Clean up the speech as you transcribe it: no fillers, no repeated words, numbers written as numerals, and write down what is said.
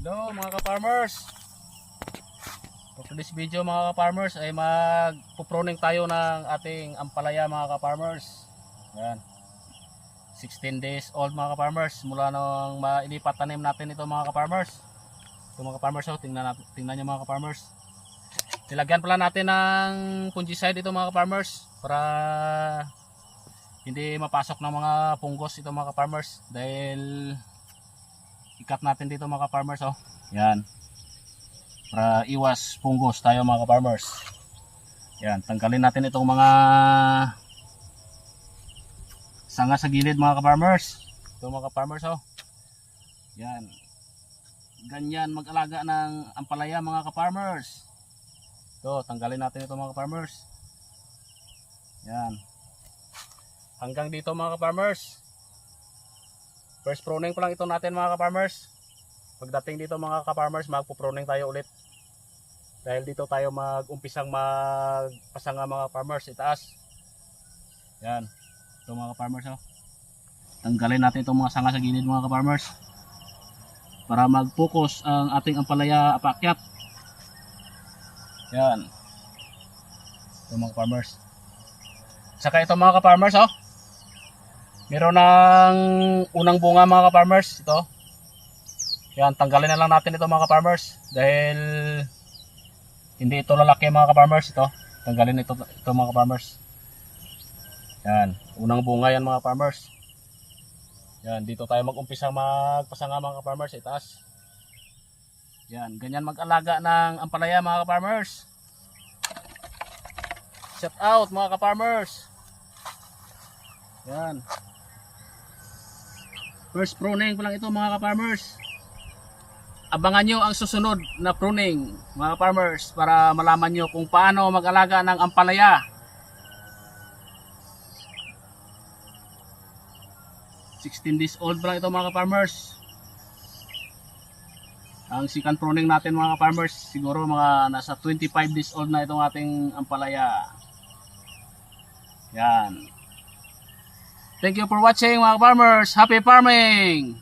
Hello mga ka-farmers. For this video mga ka-farmers ay magpo-pruning tayo ng ating ampalaya mga ka-farmers. Yan. 16 days old mga ka-farmers mula nung mailipat tanim natin ito mga ka-farmers. Ito mga ka-farmers, oh, tingnan nyo mga ka-farmers. Nilagyan pala natin ng fungicide ito mga ka-farmers para hindi mapasok ng mga punggos ito mga ka-farmers dahil ikat natin dito mga ka-farmers, oh. Yan. Para iwas punggos tayo mga ka-farmers. Yan, tanggalin natin itong mga sanga sa gilid mga ka-farmers. Ito mga ka-farmers, oh. Yan. Ganyan mag-alaga ng ampalaya mga ka-farmers. Ito, tanggalin natin ito mga ka-farmers. Yan. Hanggang dito mga ka-farmers. First pruning pa lang ito natin mga ka-farmers. Pagdating dito mga ka-farmers, magpo-pruning tayo ulit. Dahil dito tayo mag-umpisang magpasanga mga farmers itaas. Yan. Ito mga ka-farmers, oh. Tanggalin natin itong mga sanga sa gilid mga ka-farmers. Para mag-focus ang ating ampalaya apakyat. Yan. Ito mga ka-farmers. Saka ito mga ka-farmers, oh. Meron ng unang bunga mga ka-farmers. Ito. Yan, tanggalin na lang natin ito mga ka-farmers. Dahil hindi ito lalaki mga ka-farmers. Ito. Tanggalin ito mga ka-farmers. Yan. Unang bunga yan mga ka-farmers. Yan. Dito tayo mag-umpisang magpasanga mga ka-farmers. Itaas. Yan. Ganyan mag-alaga ng ampalaya mga ka-farmers. Shout out mga ka-farmers. Yan. First pruning pa lang ito mga ka-farmers. Abangan nyo ang susunod na pruning mga ka-farmers para malaman nyo kung paano mag-alaga ng ampalaya. (16 days old pa lang ito mga ka-farmers. Ang second pruning natin mga ka-farmers, siguro mga nasa 25 days old na itong ating ampalaya. Yan. Thank you for watching mga farmers. Happy farming!